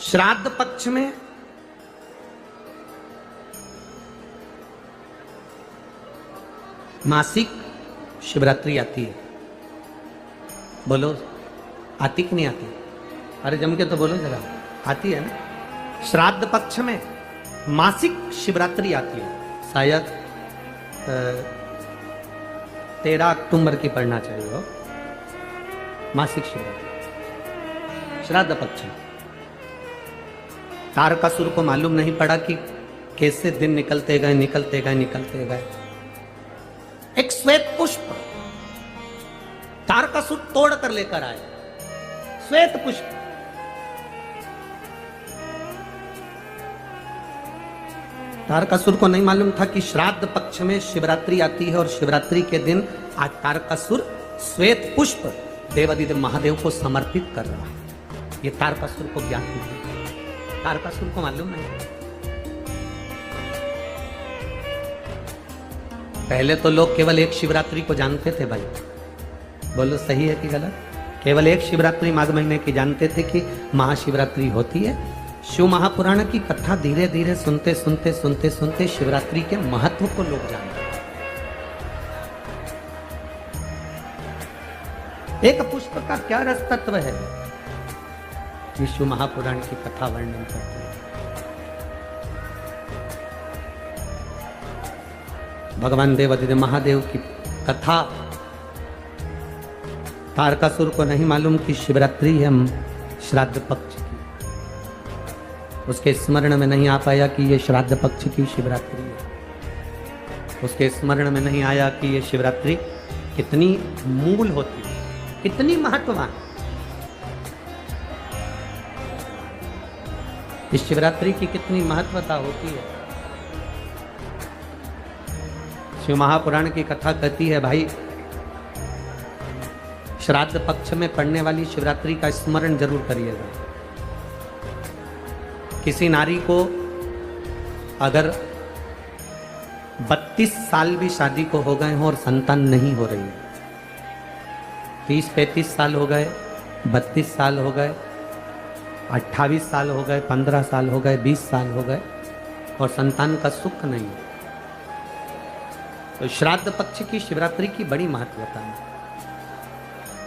श्राद्ध पक्ष में मासिक शिवरात्रि आती है। बोलो, आती कि नहीं आती? अरे जम के तो बोलो जरा, आती है ना। श्राद्ध पक्ष में मासिक शिवरात्रि आती है। शायद 13 अक्टूबर की पढ़ना चाहिए हो, मासिक शिवरात्रि श्राद्ध पक्ष में। तारकासुर को मालूम नहीं पड़ा कि कैसे दिन निकलते गए निकलते गए निकलते गए। एक श्वेत पुष्प तारकासुर तोड़ कर लेकर आए। श्वेत पुष्प, तारकासुर को नहीं मालूम था कि श्राद्ध पक्ष में शिवरात्रि आती है और शिवरात्रि के दिन आज तारकासुर श्वेत पुष्प देवादिदेव महादेव को समर्पित कर रहा है। ये तारकासुर को ज्ञात नहीं, तारकासुर को मालूम नहीं। पहले तो लोग केवल एक शिवरात्रि को जानते थे। भाई बोलो, सही है कि गलत? केवल एक शिवरात्रि माघ महीने की जानते थे कि महाशिवरात्रि होती है। शिव महापुराण की कथा धीरे धीरे सुनते सुनते सुनते सुनते शिवरात्रि के महत्व को लोग जानते। एक पुष्प का क्या रस तत्व है, शिव महापुराण की कथा वर्णन करते हैं। भगवान देवादिदेव महादेव की कथा तारकासुर को नहीं मालूम कि शिवरात्रि है श्राद्ध पक्ष की। उसके स्मरण में नहीं आ पाया कि ये श्राद्ध पक्ष की शिवरात्रि है। उसके स्मरण में नहीं आया कि ये शिवरात्रि कितनी मूल होती है, कितनी महत्ववान। इस शिवरात्रि की कितनी महत्वता होती है। शिव महापुराण की कथा कहती है, भाई श्राद्ध पक्ष में पड़ने वाली शिवरात्रि का स्मरण जरूर करिएगा। किसी नारी को अगर 32 साल भी शादी को हो गए हों और संतान नहीं हो रही है, 30-35 साल हो गए, 32 साल हो गए, 28 साल हो गए, 15 साल हो गए, 20 साल हो गए और संतान का सुख नहीं है, तो श्राद्ध पक्ष की शिवरात्रि की बड़ी महत्वता है,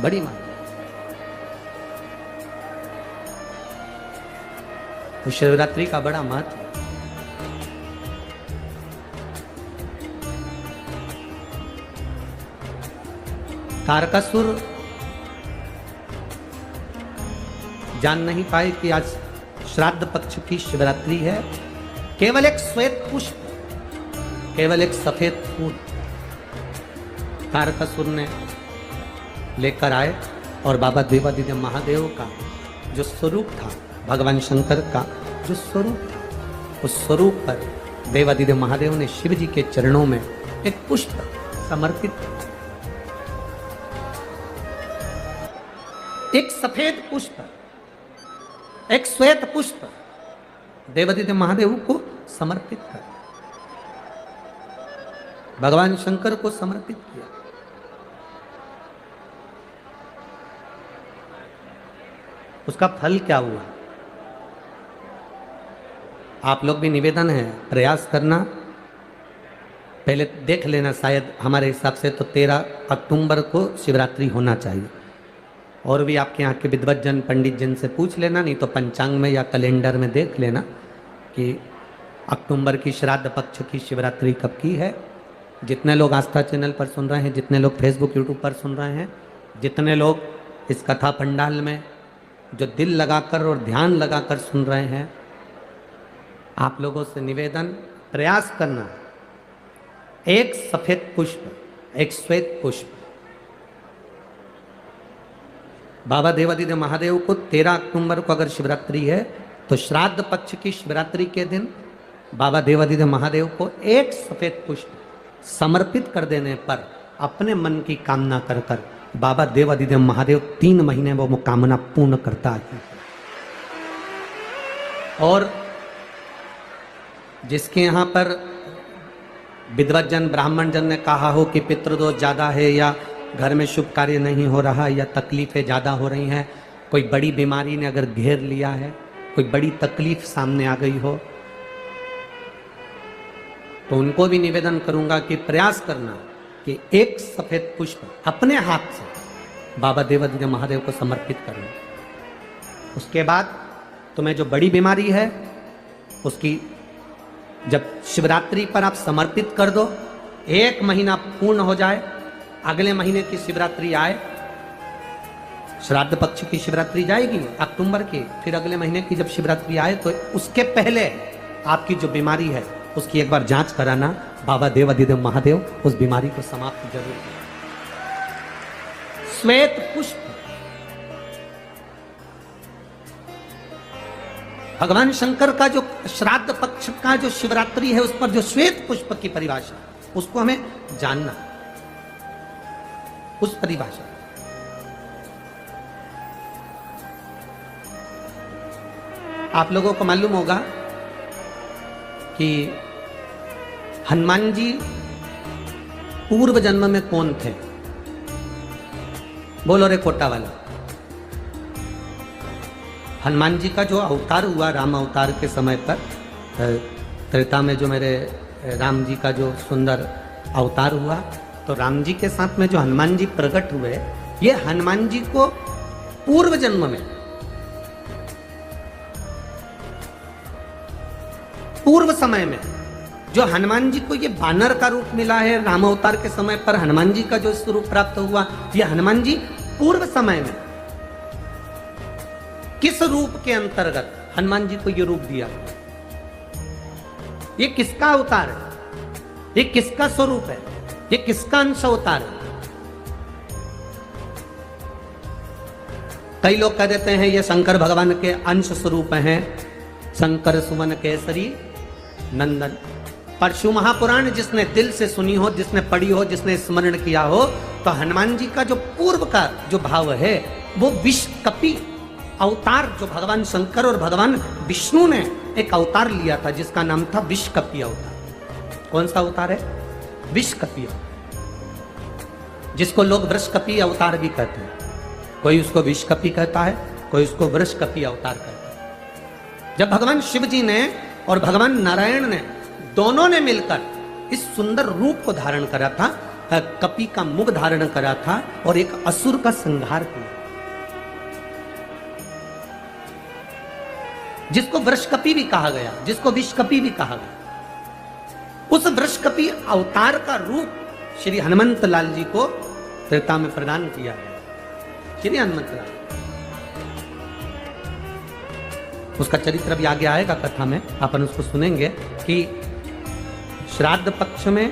बड़ी महत्वता। तो शिवरात्रि का बड़ा महत्व। तारकासुर जान नहीं पाए कि आज श्राद्ध पक्ष की शिवरात्रि है। केवल एक श्वेत पुष्प, केवल एक सफेद फूल तारकासुर ने लेकर आए और बाबा देवादिदेव महादेव का जो स्वरूप था, भगवान शंकर का जो स्वरूप था, उस स्वरूप पर देवादिदेव महादेव ने शिव जी के चरणों में एक पुष्प समर्पित, एक सफेद पुष्प, एक श्वेत पुष्प देवादिदेव महादेव को समर्पित कर, भगवान शंकर को समर्पित किया। उसका फल क्या हुआ? आप लोग भी निवेदन है, प्रयास करना, पहले देख लेना। शायद हमारे हिसाब से तो 13 अक्टूबर को शिवरात्रि होना चाहिए। और भी आपके यहाँ के विद्वत जन, पंडित जन से पूछ लेना, नहीं तो पंचांग में या कैलेंडर में देख लेना कि अक्टूबर की श्राद्ध पक्ष की शिवरात्रि कब की है। जितने लोग आस्था चैनल पर सुन रहे हैं, जितने लोग फेसबुक यूट्यूब पर सुन रहे हैं, जितने लोग इस कथा पंडाल में जो दिल लगाकर और ध्यान लगाकर सुन रहे हैं, आप लोगों से निवेदन, प्रयास करना, एक सफेद पुष्प, एक श्वेत पुष्प बाबा देवादिदेव महादेव को 13 अक्टूबर को अगर शिवरात्रि है तो श्राद्ध पक्ष की शिवरात्रि के दिन बाबा देवादिदेव महादेव को एक सफेद पुष्प समर्पित कर देने पर अपने मन की कामना कर कर बाबा देवादिदेव महादेव 3 महीने वो कामना पूर्ण करता है। और जिसके यहाँ पर विद्वत जन, ब्राह्मण जन ने कहा हो कि पितृदोष ज़्यादा है या घर में शुभ कार्य नहीं हो रहा या तकलीफें ज़्यादा हो रही हैं, कोई बड़ी बीमारी ने अगर घेर लिया है कोई बड़ी तकलीफ सामने आ गई हो, तो उनको भी निवेदन करूंगा कि प्रयास करना कि एक सफेद पुष्प अपने हाथ से बाबा देवाधिदेव महादेव को समर्पित करना। उसके बाद तुम्हें जो बड़ी बीमारी है उसकी जब शिवरात्रि पर आप समर्पित कर दो, 1 महीना पूर्ण हो जाए, अगले महीने की शिवरात्रि आए, श्राद्ध पक्ष की शिवरात्रि जाएगी अक्टूबर की, फिर अगले महीने की जब शिवरात्रि आए तो उसके पहले आपकी जो बीमारी है उसकी एक बार जांच कराना। बाबा देवाधिदेव महादेव उस बीमारी को समाप्त जरूर करें। श्वेत पुष्प, भगवान शंकर का जो श्राद्ध पक्ष का जो शिवरात्रि है उस पर जो श्वेत पुष्प की परिभाषा, उसको हमें जानना, उस परिभाषा। आप लोगों को मालूम होगा कि हनुमान जी पूर्व जन्म में कौन थे? बोलो रे कोटा वाला। हनुमान जी का जो अवतार हुआ राम अवतार के समय पर, त्रेता में जो मेरे राम जी का जो सुंदर अवतार हुआ, तो राम जी के साथ में जो हनुमान जी प्रकट हुए, ये हनुमान जी को पूर्व जन्म में, पूर्व समय में जो हनुमान जी को ये बानर का रूप मिला है राम अवतार के समय पर, हनुमान जी का जो स्वरूप प्राप्त हुआ, ये हनुमान जी पूर्व समय में किस रूप के अंतर्गत हनुमान जी को ये रूप दिया? ये किसका अवतार है? ये किसका स्वरूप है? ये किसका अंश अवतार है? कई लोग कह देते हैं ये शंकर भगवान के अंश स्वरूप हैं, शंकर सुमन केसरी नंदन। परशु महापुराण जिसने दिल से सुनी हो, जिसने पढ़ी हो, जिसने स्मरण किया हो, तो हनुमान जी का जो पूर्व का जो भाव है वो विषकपि अवतार, जो भगवान शंकर और भगवान विष्णु ने एक अवतार लिया था जिसका नाम था विषकपि अवतार। कौन सा अवतार है? विषकपि, जिसको लोग वृषकपि अवतार भी कहते हैं। कोई उसको विषकपि कहता है, कोई उसको वृषकपि अवतार कहता है। जब भगवान शिव जी ने और भगवान नारायण ने दोनों ने मिलकर इस सुंदर रूप को धारण करा था, कपि का मुख धारण करा था और एक असुर का संहार किया, जिसको वृषकपि भी कहा गया, जिसको विषकपि भी कहा गया। उस वृषकपि अवतार का रूप श्री हनुमंत लाल जी को त्रेता में प्रदान किया गया। श्री हनुमंत लाल, उसका चरित्र भी आगे आएगा कथा में, अपन उसको सुनेंगे कि श्राद्ध पक्ष में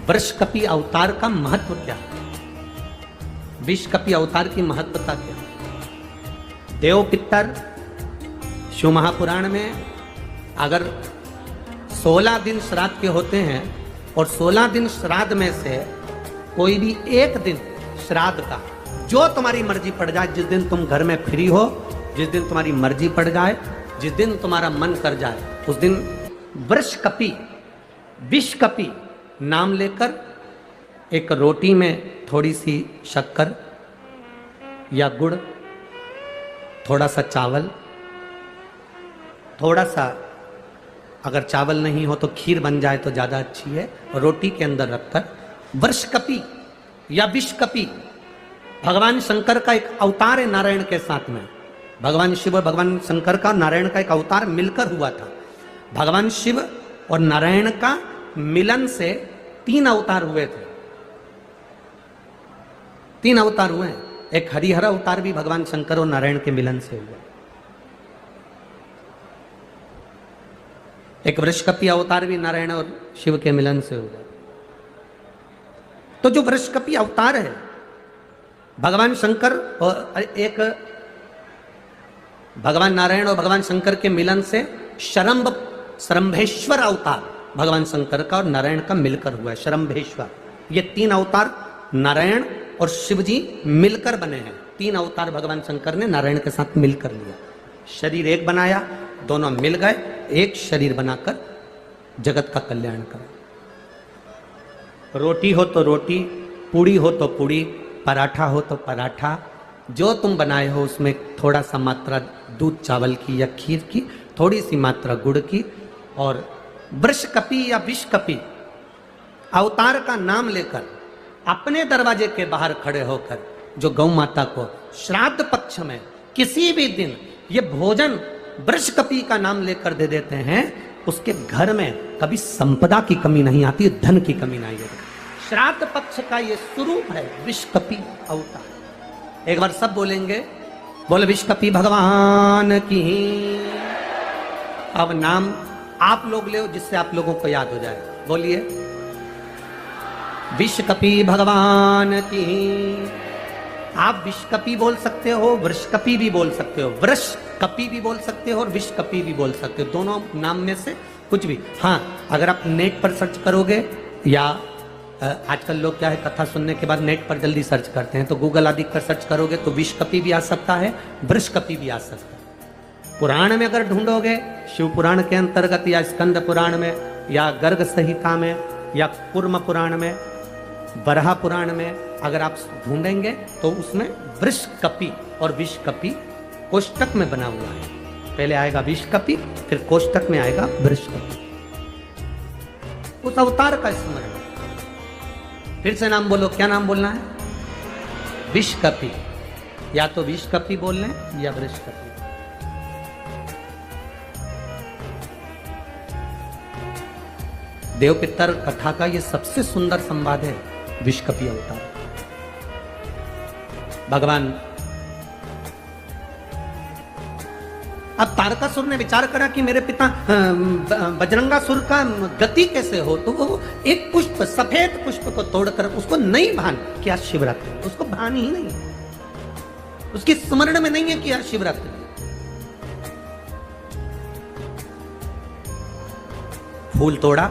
वृषकपि अवतार का महत्व क्या है, विषकपि अवतार की महत्वता क्या है। देव पितर शिव महापुराण में अगर 16 दिन श्राद्ध के होते हैं और 16 दिन श्राद्ध में से कोई भी एक दिन श्राद्ध का, जो तुम्हारी मर्जी पड़ जाए, जिस दिन तुम घर में फ्री हो, जिस दिन तुम्हारी मर्जी पड़ जाए, जिस दिन तुम्हारा मन कर जाए, उस दिन वृषकपि विषकपि नाम लेकर एक रोटी में थोड़ी सी शक्कर या गुड़, थोड़ा सा चावल, थोड़ा सा अगर चावल नहीं हो तो खीर बन जाए तो ज़्यादा अच्छी है, रोटी के अंदर रखकर वृषकपि या विषकपि, भगवान शंकर का एक अवतार है नारायण के साथ में। भगवान शिव और भगवान शंकर का नारायण का एक अवतार मिलकर हुआ था। भगवान शिव और नारायण का मिलन से 3 अवतार हुए थे, 3 अवतार हुए। एक हरिहर अवतार भी भगवान शंकर और नारायण के मिलन से हुआ, एक वृषकपि अवतार भी नारायण और शिव के मिलन से हुआ। तो जो वृषकपि अवतार है भगवान शंकर और एक भगवान नारायण और भगवान शंकर के मिलन से शरंभेश्वर अवतार भगवान शंकर का और नारायण का मिलकर हुआ है, शरंभेश्वर। ये 3 अवतार नारायण और शिव जी मिलकर बने हैं। 3 अवतार भगवान शंकर ने नारायण के साथ मिलकर लिया, शरीर एक बनाया, दोनों मिल गए, एक शरीर बनाकर जगत का कल्याण करें। रोटी हो तो रोटी, पूड़ी हो तो पूड़ी, पराठा हो तो पराठा, जो तुम बनाए हो उसमें थोड़ा सा मात्रा दूध चावल की या खीर की, थोड़ी सी मात्रा गुड़ की, और वृषकपि या विषकपि अवतार का नाम लेकर अपने दरवाजे के बाहर खड़े होकर जो गौ माता को श्राद्ध पक्ष में किसी भी दिन ये भोजन वृषकपि का नाम लेकर दे देते हैं, उसके घर में कभी संपदा की कमी नहीं आती, धन की कमी नहीं होती। श्राद्ध पक्ष का ये स्वरूप है विषकपि अवतार। एक बार सब बोलेंगे, बोले विषकपि भगवान की। अब नाम आप लोग ले जिससे आप लोगों को याद हो जाए, बोलिए विषकपि भगवान की। आप विषकपि बोल सकते हो, वृषकपि भी बोल सकते हो, वृषकपि भी बोल सकते हो और विषकपि भी बोल सकते हो, दोनों नाम में से कुछ भी। हाँ, अगर आप नेट पर सर्च करोगे या आजकल लोग क्या है, कथा सुनने के बाद नेट पर जल्दी सर्च करते हैं, तो गूगल आदि पर सर्च करोगे तो विषकपि भी आ सकता है, वृषकपि भी आ सकता है। पुराण में अगर ढूंढोगे, शिव पुराण के अंतर्गत या स्कंद पुराण में या गर्ग संहिता में या कूर्म पुराण में, बरहा पुराण में अगर आप ढूंढेंगे तो उसमें वृषकपि और विषकपि कोष्टक में बना हुआ है। पहले आएगा विषकपि, फिर कोष्टक में आएगा वृषकपि। उस अवतार का स्मरण। फिर से नाम बोलो, क्या नाम बोलना है? विषकपि। या तो विषकपि बोल लें या वृषकपि। देव पितर कथा का ये सबसे सुंदर संवाद है, विषकपि अवतार। भगवान अब तारकासुर ने विचार करा कि मेरे पिता बजरंगासुर का गति कैसे हो, तो वो एक पुष्प, सफेद पुष्प को तोड़कर, उसको नहीं भान क्या शिवरात्रि, उसको भान ही नहीं, उसकी स्मरण में नहीं है कि आज शिवरात्रि। फूल तोड़ा,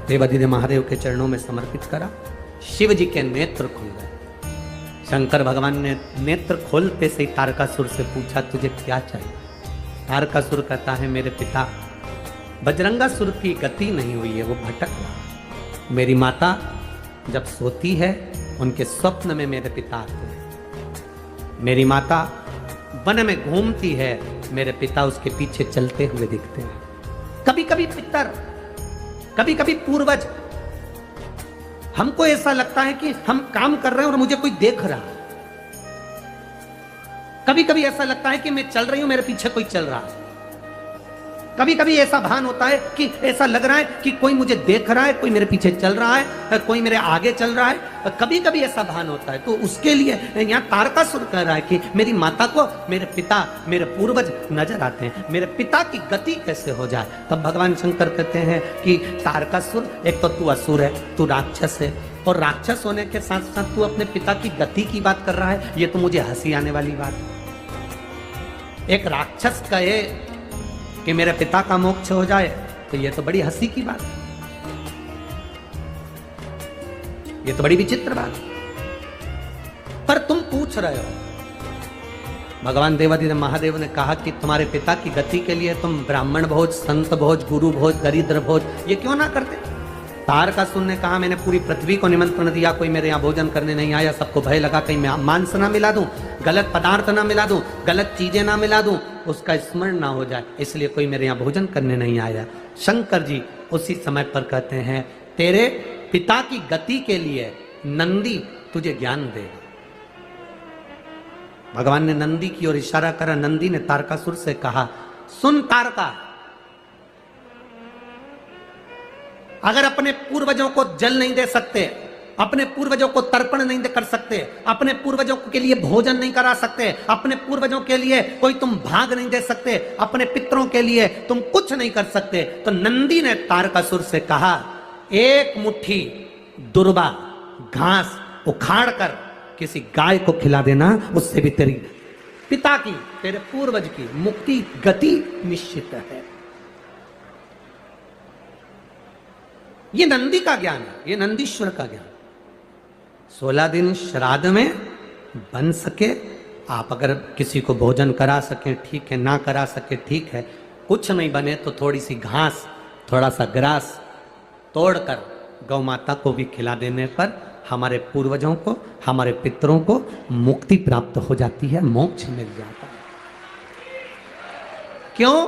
देवाधिदेव महादेव के चरणों में समर्पित करा, शिव जी के नेत्र खुल गए। शंकर भगवान ने नेत्र खोलते से ही तारकासुर से पूछा, तुझे क्या चाहिए? तारकासुर कहता है, मेरे पिता बजरंगासुर की गति नहीं हुई है, वो भटक रहा। मेरी माता जब सोती है उनके स्वप्न में मेरे पिता आते हैं। मेरी माता वन में घूमती है, मेरे पिता उसके पीछे चलते हुए दिखते हैं। कभी कभी पितर, कभी कभी पूर्वज, हमको ऐसा लगता है कि हम काम कर रहे हैं और मुझे कोई देख रहा है। कभी कभी ऐसा लगता है कि मैं चल रही हूं, मेरे पीछे कोई चल रहा है। कभी कभी ऐसा भान होता है कि ऐसा लग रहा है कि कोई मुझे देख रहा है, कोई मेरे पीछे चल रहा है, कोई मेरे आगे चल रहा है। कभी कभी ऐसा भान होता है। तो उसके लिए यहाँ तारकासुर कह रहा है कि मेरी माता को मेरे पिता, मेरे पूर्वज नजर आते हैं, मेरे पिता की गति कैसे हो जाए। तब भगवान शंकर कहते हैं कि तारकासुर, एक तो तू असुर है, तू राक्षस है, और राक्षस होने के साथ साथ तू अपने पिता की गति की बात कर रहा है, ये तो मुझे हंसी आने वाली बात है। एक राक्षस कहे कि मेरे पिता का मोक्ष हो जाए, तो ये तो बड़ी हंसी की बात है, ये तो बड़ी विचित्र बात है। पर तुम पूछ रहे हो, भगवान देवाधिदेव महादेव ने कहा कि तुम्हारे पिता की गति के लिए तुम ब्राह्मण भोज, संत भोज, गुरु भोज, दरिद्र भोज ये क्यों ना करते? तारकासुर ने कहा, मैंने पूरी पृथ्वी को निमंत्रण दिया, कोई मेरे यहाँ भोजन करने नहीं आया। सबको भय लगा कहीं मैं मांस ना मिला दूं, गलत पदार्थ ना मिला दूं, गलत चीजें ना मिला दूं, उसका स्मरण ना हो जाए, इसलिए कोई मेरे यहाँ भोजन करने नहीं आया। शंकर जी उसी समय पर कहते हैं, तेरे पिता की गति के लिए नंदी तुझे ज्ञान देगा। भगवान ने नंदी की ओर इशारा करा। नंदी ने तारकासुर से कहा, सुन तारका, अगर अपने पूर्वजों को जल नहीं दे सकते, अपने पूर्वजों को तर्पण नहीं कर सकते, अपने पूर्वजों के लिए भोजन नहीं करा सकते, अपने पूर्वजों के लिए कोई तुम भाग नहीं दे सकते, अपने पितरों के लिए तुम कुछ नहीं कर सकते, तो नंदी ने तारकासुर से कहा, एक मुट्ठी दुर्बा घास उखाड़ कर किसी गाय को खिला देना, उससे भी तेरी पिता की, तेरे पूर्वज की मुक्ति गति निश्चित है। ये नंदी का ज्ञान है, ये नंदीश्वर का ज्ञान। 16 दिन श्राद्ध में बन सके, आप अगर किसी को भोजन करा सके ठीक है, ना करा सके ठीक है, कुछ नहीं बने तो थोड़ी सी घास, थोड़ा सा ग्रास तोड़कर गौ माता को भी खिला देने पर हमारे पूर्वजों को, हमारे पितरों को मुक्ति प्राप्त हो जाती है, मोक्ष मिल जाता है। क्यों?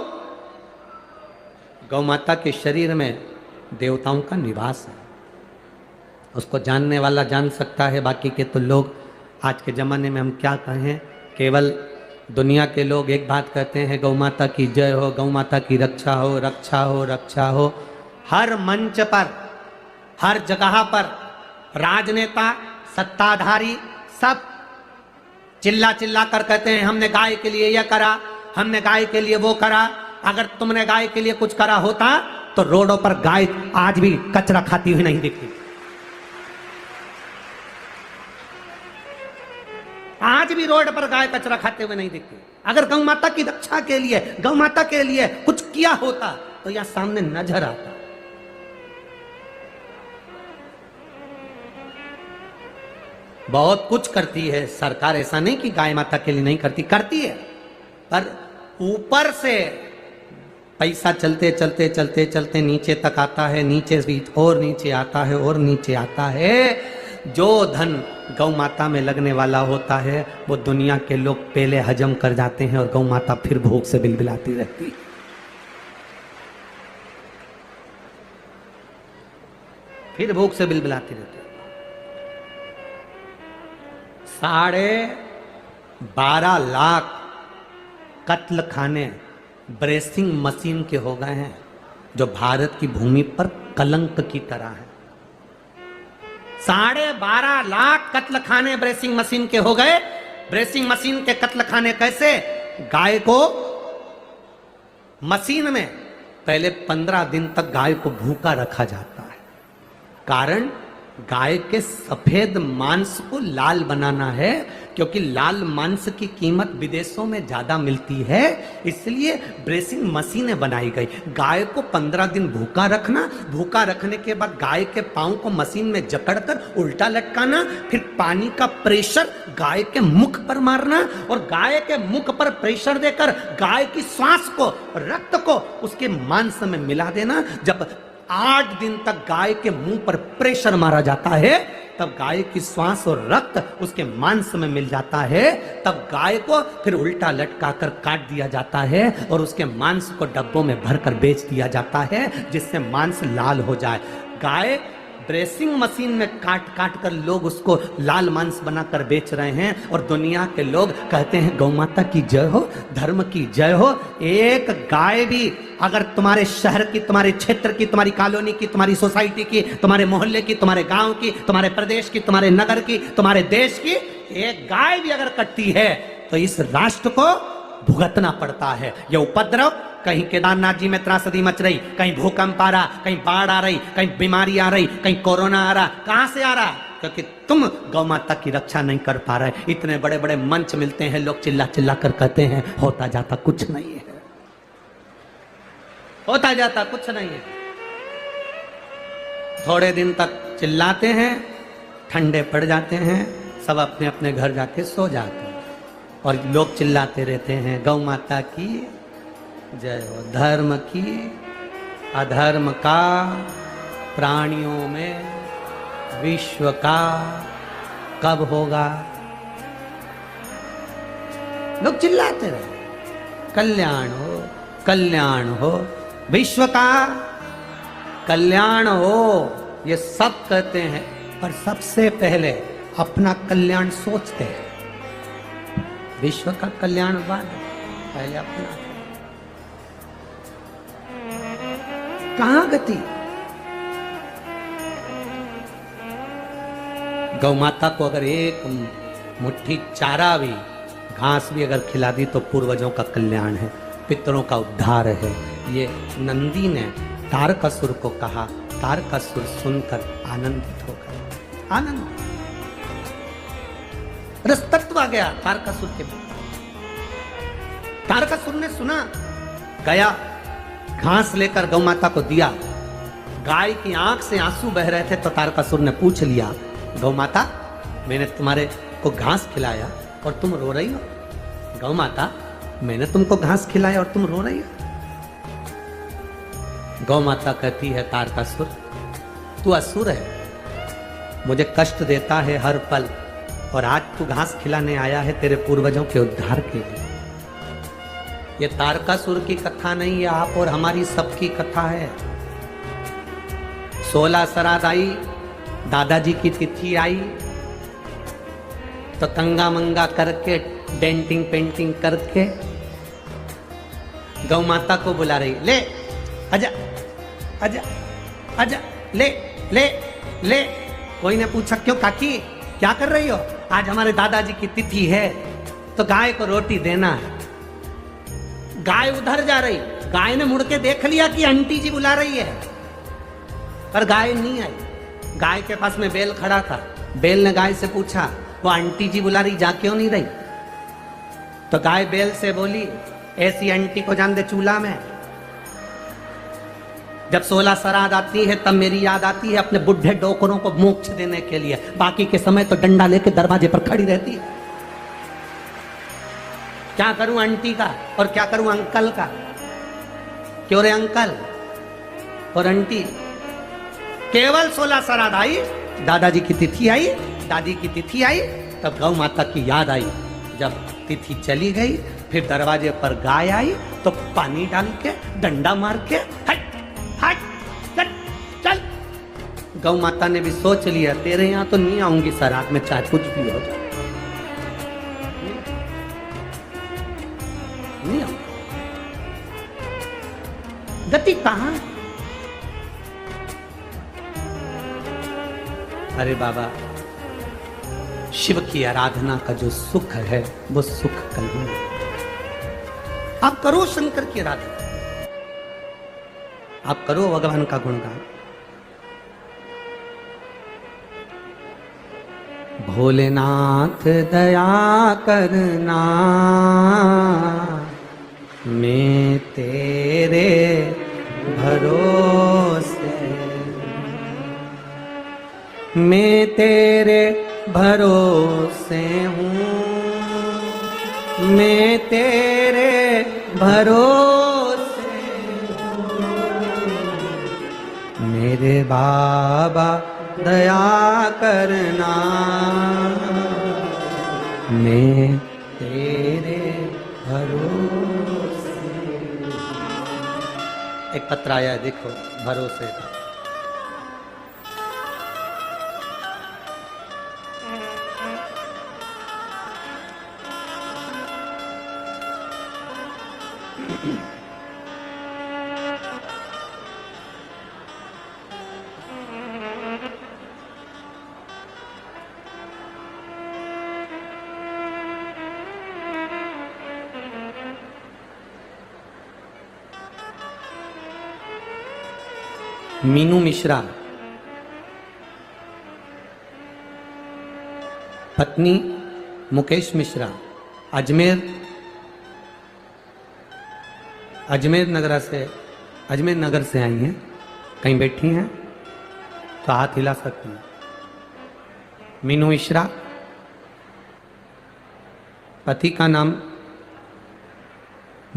गौ माता के शरीर में देवताओं का निवास है। उसको जानने वाला जान सकता है, बाकी के तो लोग आज के ज़माने में हम क्या कहें, केवल दुनिया के लोग एक बात कहते हैं, गौ माता की जय हो, गौ माता की रक्षा हो, रक्षा हो, रक्षा हो। हर मंच पर, हर जगह पर राजनेता, सत्ताधारी सब चिल्ला चिल्ला कर कहते हैं हमने गाय के लिए यह करा, हमने गाय के लिए वो करा। अगर तुमने गाय के लिए कुछ करा होता तो रोडों पर गाय आज भी कचरा खाती हुई नहीं दिखती। आज भी रोड पर गाय कचरा खाते हुए नहीं दिखती। अगर गौ माता की रक्षा के लिए, गौ माता के लिए कुछ किया होता तो यह सामने नजर आता। बहुत कुछ करती है सरकार, ऐसा नहीं कि गाय माता के लिए नहीं करती, करती है, पर ऊपर से पैसा चलते चलते चलते चलते नीचे तक आता है, नीचे भी और नीचे आता है और नीचे आता है। जो धन गौ माता में लगने वाला होता है वो दुनिया के लोग पहले हजम कर जाते हैं और गौ माता फिर भूख से बिलबिलाती रहती है। फिर भूख से बिलबिलाती रहती है। 12.5 लाख कत्ल खाने ब्रेसिंग मशीन के हो गए हैं, जो भारत की भूमि पर कलंक की तरह है। 12.5 लाख कत्ल खाने ब्रेसिंग मशीन के हो गए। ब्रेसिंग मशीन के कत्ल खाने कैसे? गाय को मशीन में पहले 15 दिन तक गाय को भूखा रखा जाता है, कारण गाय के सफेद मांस को लाल बनाना है, क्योंकि लाल मांस की कीमत विदेशों में ज्यादा मिलती है, इसलिए ब्रेसिंग मशीनें बनाई गई। गाय को 15 दिन भूखा रखना, भूखा रखने के बाद गाय के पांव को मशीन में जकड़कर उल्टा लटकाना, फिर पानी का प्रेशर गाय के मुख पर मारना और गाय के मुख पर प्रेशर देकर गाय की श्वास को, रक्त को उसके मांस में मिला देना। जब 8 दिन तक गाय के मुंह पर प्रेशर मारा जाता है, तब गाय की श्वास और रक्त उसके मांस में मिल जाता है। तब गाय को फिर उल्टा लटकाकर काट दिया जाता है और उसके मांस को डब्बों में भरकर बेच दिया जाता है, जिससे मांस लाल हो जाए। गाय ब्रेसिंग मशीन में काट काट कर लोग उसको लाल मांस बनाकर बेच रहे हैं और दुनिया के लोग कहते हैं गौ माता की जय हो, धर्म की जय हो। एक गाय भी अगर तुम्हारे शहर की, तुम्हारे क्षेत्र की, तुम्हारी कॉलोनी की, तुम्हारी सोसाइटी की, तुम्हारे मोहल्ले की, तुम्हारे गांव की, तुम्हारे प्रदेश की, तुम्हारे नगर की, तुम्हारे देश की एक गाय भी अगर कटती है तो इस राष्ट्र को भुगतना पड़ता है। यह उपद्रव, कहीं केदारनाथ जी में त्रासदी मच रही, कहीं भूकंप आ रहा, कहीं बाढ़ आ रही, कहीं बीमारी आ रही, कहीं कोरोना आ रहा, कहां से आ रहा? क्योंकि तुम गौ माता की रक्षा नहीं कर पा रहे। इतने बड़े बड़े मंच मिलते हैं, लोग चिल्ला चिल्ला कर कहते हैं होता जाता कुछ नहीं है, होता जाता कुछ नहीं है। थोड़े दिन तक चिल्लाते हैं, ठंडे पड़ जाते हैं, सब अपने अपने घर जाके सो जाते हैं और लोग चिल्लाते रहते हैं गौ माता की जय हो, धर्म की, अधर्म का, प्राणियों में, विश्व का कब होगा? लोग चिल्लाते रहे कल्याण हो, कल्याण हो, विश्व का कल्याण हो, ये सब कहते हैं, पर सबसे पहले अपना कल्याण सोचते हैं। विश्व का कल्याण बाद, पहले अपना। कहां गति? गौ माता को अगर एक मुट्ठी चारा भी, घास भी अगर खिला दी तो पूर्वजों का कल्याण है, पितरों का उद्धार है। ये नंदी ने तारकासुर को कहा, तारकासुर सुनकर आनंदित हो गया। आनंद, रसतत्व आ गया तारकासुर के। तारकासुर ने सुना, गया, घास लेकर गौ माता को दिया। गाय की आंख से आंसू बह रहे थे तो तारकासुर ने पूछ लिया, गौ माता मैंने तुम्हारे को घास खिलाया और तुम रो रही हो? गौ माता मैंने तुमको घास खिलाया और तुम रो रही हो? गौ माता कहती है तारकासुर तू असुर है, मुझे कष्ट देता है हर पल, और आज तू घास खिलाने आया है तेरे पूर्वजों के उद्धार के लिए। ये तारकासुर की कथा नहीं है, आप और हमारी सबकी कथा है। 16 श्राद्ध आई, दादाजी की तिथि आई, तो तंगा मंगा करके डेंटिंग पेंटिंग करके गौ माता को बुला रही, ले आजा आजा आजा, ले ले ले। कोई ने पूछा क्यों काकी क्या कर रही हो? आज हमारे दादाजी की तिथि है तो गाय को रोटी देना है। गाय उधर जा रही, गाय ने मुड़ के देख लिया कि आंटी जी बुला रही है, पर गाय नहीं आई। गाय के पास में बैल खड़ा था, बैल ने गाय से पूछा वो आंटी जी बुला रही, जा क्यों नहीं रही? तो गाय बैल से बोली, ऐसी आंटी को जान दे चूल्हा में। जब 16 श्राद्ध आती है तब मेरी याद आती है अपने बुढ़े डोकरों को मोक्ष देने के लिए, बाकी के समय तो डंडा लेके दरवाजे पर खड़ी रहती है। क्या करूं आंटी का और क्या करूं अंकल का? क्यों रे अंकल और आंटी? केवल 16 श्राद्ध आई, दादाजी की तिथि आई, दादी की तिथि आई, तब गौ माता की याद आई। जब तिथि चली गई फिर दरवाजे पर गाय आई तो पानी डाल के डंडा मार के हट हट चल चल। गौ माता ने भी सोच लिया तेरे यहां तो नहीं आऊंगी श्राद्ध में, चाहे कुछ भी हो जाए, नहीं आऊंगी। गति कहां? अरे बाबा, शिव की आराधना का जो सुख है वो सुख कहीं नहीं। आप करो शंकर की आराधना, आप करो भगवान का गुणगान। भोलेनाथ दया करना, मैं तेरे भरोसे, मैं तेरे भरोसे हूँ, मैं तेरे भरोसे हूँ। मेरे बाबा दया करना, मैं तेरे भरोसे। एक पत्र आया है, देखो, भरोसे का। मीनू मिश्रा, पत्नी मुकेश मिश्रा, अजमेर नगर से आई हैं। कहीं बैठी हैं तो हाथ हिला सकती हैं। मीनू मिश्रा, पति का नाम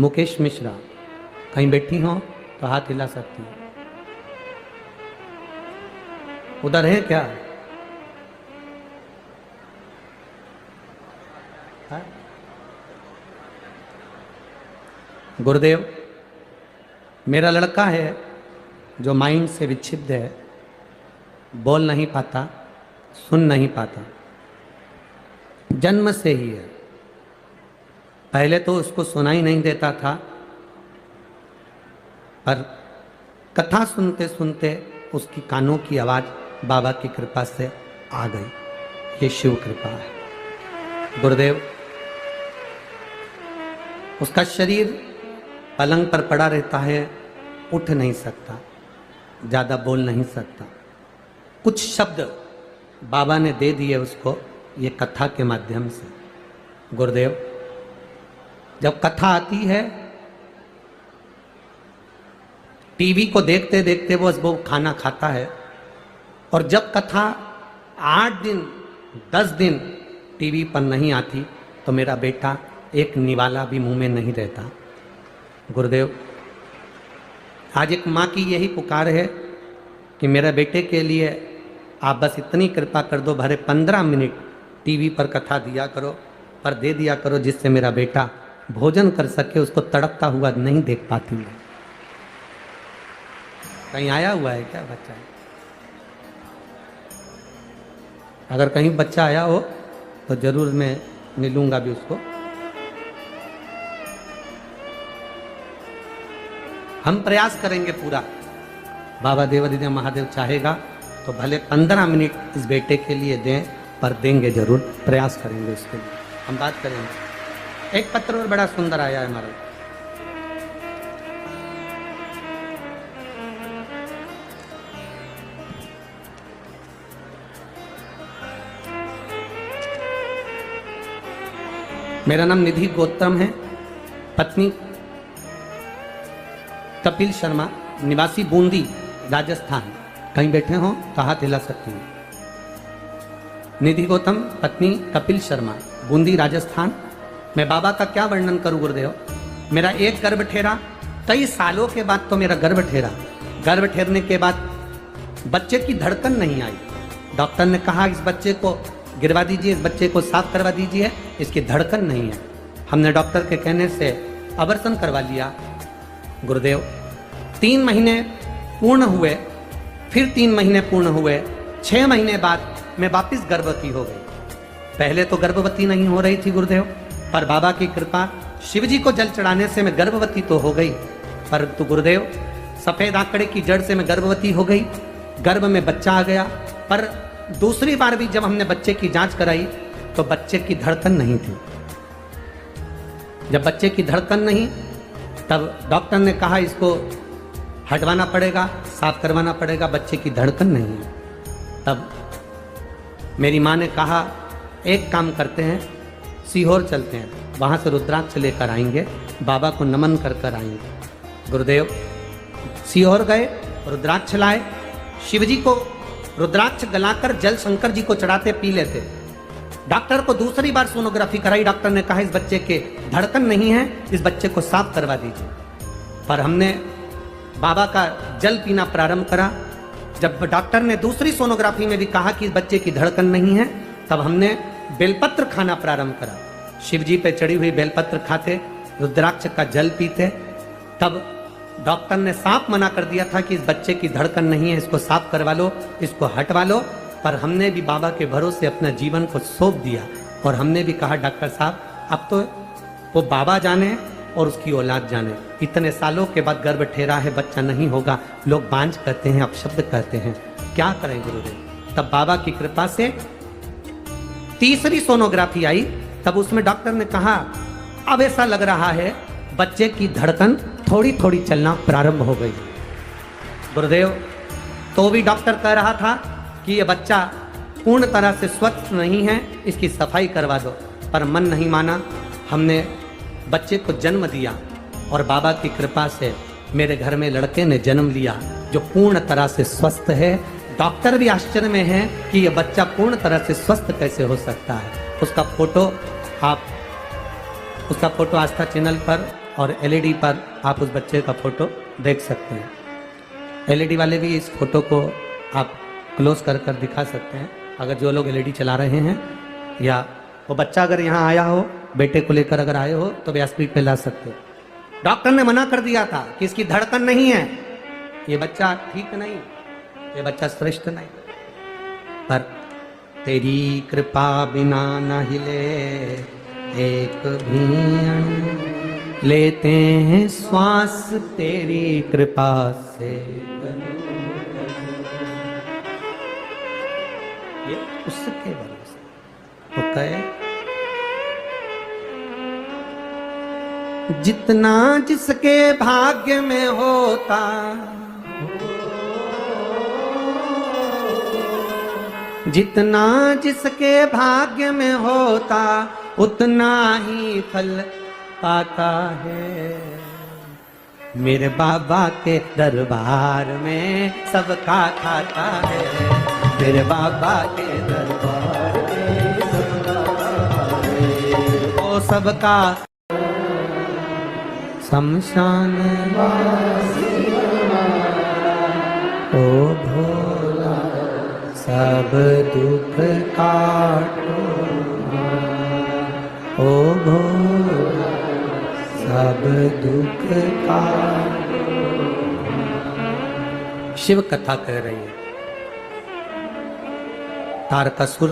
मुकेश मिश्रा, कहीं बैठी हो तो हाथ हिला सकती हैं। उधर है क्या? है? गुरुदेव, मेरा लड़का है जो माइंड से विच्छिन्न है, बोल नहीं पाता, सुन नहीं पाता, जन्म से ही है। पहले तो उसको सुनाई नहीं देता था, पर कथा सुनते सुनते उसकी कानों की आवाज़ बाबा की कृपा से आ गई। ये शिव कृपा है। गुरुदेव, उसका शरीर पलंग पर पड़ा रहता है, उठ नहीं सकता, ज़्यादा बोल नहीं सकता। कुछ शब्द बाबा ने दे दिए उसको ये कथा के माध्यम से। गुरुदेव, जब कथा आती है, टीवी को देखते देखते वो खाना खाता है, और जब कथा 8 दिन 10 दिन टीवी पर नहीं आती तो मेरा बेटा एक निवाला भी मुंह में नहीं रहता। गुरुदेव, आज एक माँ की यही पुकार है कि मेरे बेटे के लिए आप बस इतनी कृपा कर दो, भरे 15 मिनट टीवी पर कथा दिया करो, पर दे दिया करो, जिससे मेरा बेटा भोजन कर सके। उसको तड़पता हुआ नहीं देख पाती मैं। कहीं आया हुआ है क्या बच्चा? अगर कहीं बच्चा आया हो तो जरूर मैं मिलूंगा भी उसको। हम प्रयास करेंगे पूरा, बाबा देवादिदेव महादेव चाहेगा तो भले 15 मिनट इस बेटे के लिए दें, पर देंगे जरूर, प्रयास करेंगे उसके लिए। हम बात करेंगे। एक पत्र और बड़ा सुंदर आया है हमारा। मेरा नाम निधि गौतम है, पत्नी कपिल शर्मा, निवासी बूंदी राजस्थान। कहीं बैठे हो तो हाथ हिला सकती हूँ। निधि गौतम, पत्नी कपिल शर्मा, बूंदी राजस्थान। मैं बाबा का क्या वर्णन करूं गुरुदेव। मेरा एक गर्भ ठेरा, कई सालों के बाद तो मेरा गर्भ ठेरा। गर्भ ठेरने के बाद बच्चे की धड़कन नहीं आई। डॉक्टर ने कहा इस बच्चे को गिरवा दीजिए, इस बच्चे को साफ करवा दीजिए, इसकी धड़कन नहीं है। हमने डॉक्टर के कहने से अबॉर्शन करवा लिया गुरुदेव। 3 महीने पूर्ण हुए, फिर 3 महीने पूर्ण हुए, 6 महीने बाद मैं वापिस गर्भवती हो गई। पहले तो गर्भवती नहीं हो रही थी गुरुदेव, पर बाबा की कृपा, शिव जी को जल चढ़ाने से मैं गर्भवती तो हो गई। परंतु गुरुदेव, सफेद आंकड़े की जड़ से मैं गर्भवती हो गई, गर्भ में बच्चा आ गया। पर दूसरी बार भी जब हमने बच्चे की जांच कराई तो बच्चे की धड़कन नहीं थी। जब बच्चे की धड़कन नहीं, तब डॉक्टर ने कहा इसको हटवाना पड़ेगा, साफ करवाना पड़ेगा, बच्चे की धड़कन नहीं है। तब मेरी माँ ने कहा एक काम करते हैं, सीहोर चलते हैं, वहाँ से रुद्राक्ष लेकर आएंगे, बाबा को नमन कर कर आएंगे। गुरुदेव सीहोर गए, रुद्राक्ष लाए, शिवजी को रुद्राक्ष गलाकर जल शंकर जी को चढ़ाते पी लेते। डॉक्टर को दूसरी बार सोनोग्राफी कराई, डॉक्टर ने कहा इस बच्चे के धड़कन नहीं है, इस बच्चे को साफ करवा दीजिए। पर हमने बाबा का जल पीना प्रारंभ करा। जब डॉक्टर ने दूसरी सोनोग्राफी में भी कहा कि इस बच्चे की धड़कन नहीं है, तब हमने बेलपत्र खाना प्रारंभ करा। शिव जी पे चढ़ी हुई बेलपत्र खाते, रुद्राक्ष का जल पीते। तब डॉक्टर ने साफ मना कर दिया था कि इस बच्चे की धड़कन नहीं है, इसको साफ करवा लो, इसको हटवा लो। पर हमने भी बाबा के भरोसे अपना जीवन को सौंप दिया और हमने भी कहा डॉक्टर साहब अब तो वो बाबा जाने और उसकी औलाद जाने। इतने सालों के बाद गर्भ ठेरा है, बच्चा नहीं होगा, लोग बांझ कहते हैं, अपशब्द कहते हैं, क्या करें गुरुदेव। तब बाबा की कृपा से तीसरी सोनोग्राफी आई, तब उसमें डॉक्टर ने कहा अब ऐसा लग रहा है बच्चे की धड़कन थोड़ी थोड़ी चलना प्रारंभ हो गई। गुरुदेव तो भी डॉक्टर कह रहा था कि ये बच्चा पूर्ण तरह से स्वस्थ नहीं है, इसकी सफाई करवा दो। पर मन नहीं माना, हमने बच्चे को जन्म दिया और बाबा की कृपा से मेरे घर में लड़के ने जन्म लिया जो पूर्ण तरह से स्वस्थ है। डॉक्टर भी आश्चर्य में है कि यह बच्चा पूर्ण तरह से स्वस्थ कैसे हो सकता है। उसका फोटो आस्था चैनल पर और एलईडी पर आप उस बच्चे का फोटो देख सकते हैं। एलईडी वाले भी इस फोटो को आप क्लोज कर कर दिखा सकते हैं, अगर जो लोग एलईडी चला रहे हैं, या वो बच्चा अगर यहाँ आया हो, बेटे को लेकर अगर आए हो तो भी स्पीड पे ला सकते हो। डॉक्टर ने मना कर दिया था कि इसकी धड़कन नहीं है, ये बच्चा ठीक नहीं, ये बच्चा श्रेष्ठ नहीं। पर तेरी कृपा बिना न हिले एक भी अणु, लेते हैं श्वास तेरी कृपा से। ये उसके भरोसे वो कहे जितना जिसके भाग्य में होता, जितना जिसके भाग्य में होता उतना ही फल पाता है। मेरे बाबा के दरबार में सबका खाता है, मेरे बाबा के दरबार में सबका खाता है। वो सबका शमशान ओ भोला सब दुख काटो ओ भोला, सब दुख काटो। शिव कथा कह रही है। तारकासुर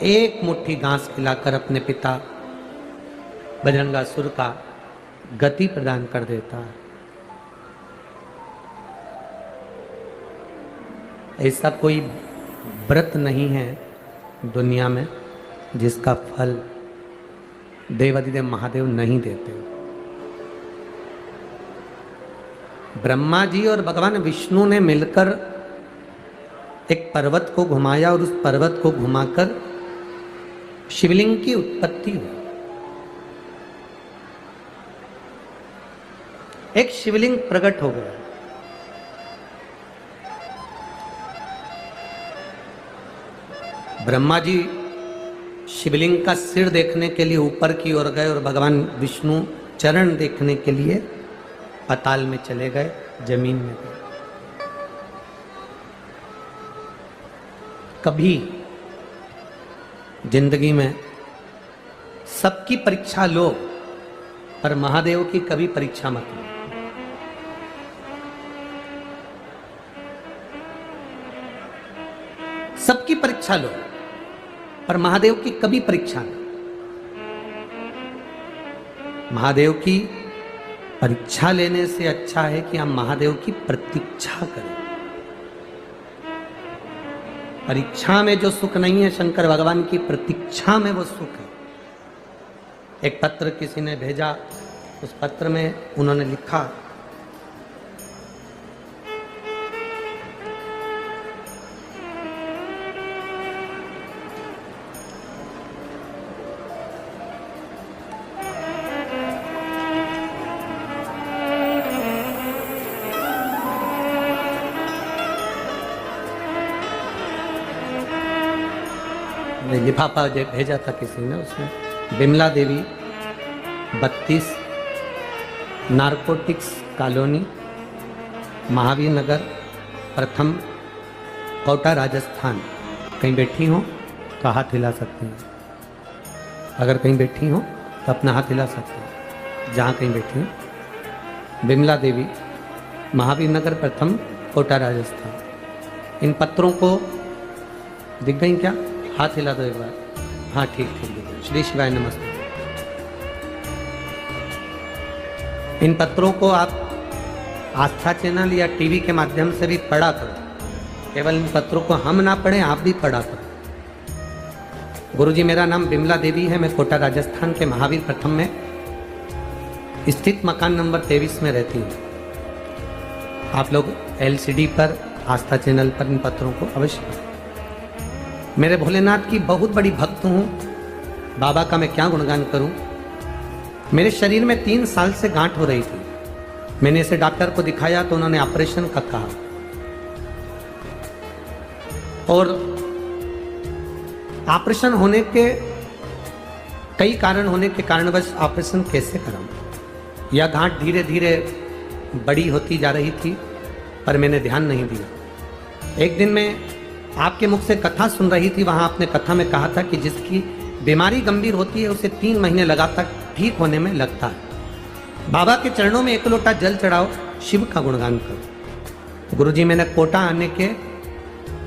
एक मुट्ठी घास खिलाकर अपने पिता बजरंगासुर का गति प्रदान कर देता है। ऐसा कोई व्रत नहीं है दुनिया में जिसका फल देवाधिदेव महादेव नहीं देते। ब्रह्मा जी और भगवान विष्णु ने मिलकर एक पर्वत को घुमाया और उस पर्वत को घुमाकर शिवलिंग की उत्पत्ति हुई। एक शिवलिंग प्रकट हो गया। ब्रह्मा जी शिवलिंग का सिर देखने के लिए ऊपर की ओर गए और भगवान विष्णु चरण देखने के लिए पाताल में चले गए, जमीन में गए। कभी जिंदगी में सबकी परीक्षा लो, पर महादेव की कभी परीक्षा मत लो। सबकी परीक्षा लो, पर महादेव की कभी परीक्षा नहीं। महादेव की परीक्षा लेने से अच्छा है कि हम महादेव की प्रतीक्षा करें। परीक्षा में जो सुख नहीं है, शंकर भगवान की प्रतीक्षा में वो सुख है। एक पत्र किसी ने भेजा, उस पत्र में उन्होंने लिखा, लिफाफा जो भेजा था किसी ने, उसमें बिमला देवी 32 नारकोटिक्स कॉलोनी महावीर नगर प्रथम कोटा राजस्थान। कहीं बैठी हो तो हाथ हिला सकते हैं। अगर कहीं बैठी हो तो अपना हाथ हिला सकते हैं जहाँ कहीं बैठी हो। बिमला देवी महावीर नगर प्रथम कोटा राजस्थान। इन पत्रों को दिख गई क्या? हाथ हिला दो एक बार। हाँ ठीक ठीक। श्री शिवाय नमस्ते। इन पत्रों को आप आस्था चैनल या टीवी के माध्यम से भी पढ़ा करो। केवल इन पत्रों को हम ना पढ़ें, आप भी पढ़ा करो। गुरुजी, मेरा नाम बिमला देवी है। मैं कोटा राजस्थान के महावीर प्रथम में स्थित मकान नंबर 23 में रहती हूँ। आप लोग LCD पर आस्था चैनल पर इन पत्रों को अवश्य पढ़ें। मेरे भोलेनाथ की बहुत बड़ी भक्त हूँ। बाबा का मैं क्या गुणगान करूँ। मेरे शरीर में 3 साल से गांठ हो रही थी। मैंने इसे डॉक्टर को दिखाया तो उन्होंने ऑपरेशन का कहा, और ऑपरेशन होने के कई कारण होने के कारणवश ऑपरेशन कैसे कराऊं। यह गांठ धीरे धीरे बड़ी होती जा रही थी, पर मैंने ध्यान नहीं दिया। एक दिन मैं आपके मुख से कथा सुन रही थी। वहां आपने कथा में कहा था कि जिसकी बीमारी गंभीर होती है उसे 3 महीने लगातार ठीक होने में लगता है। बाबा के चरणों में 1 लोटा जल चढ़ाओ, शिव का गुणगान करो। गुरुजी, मैंने कोटा आने के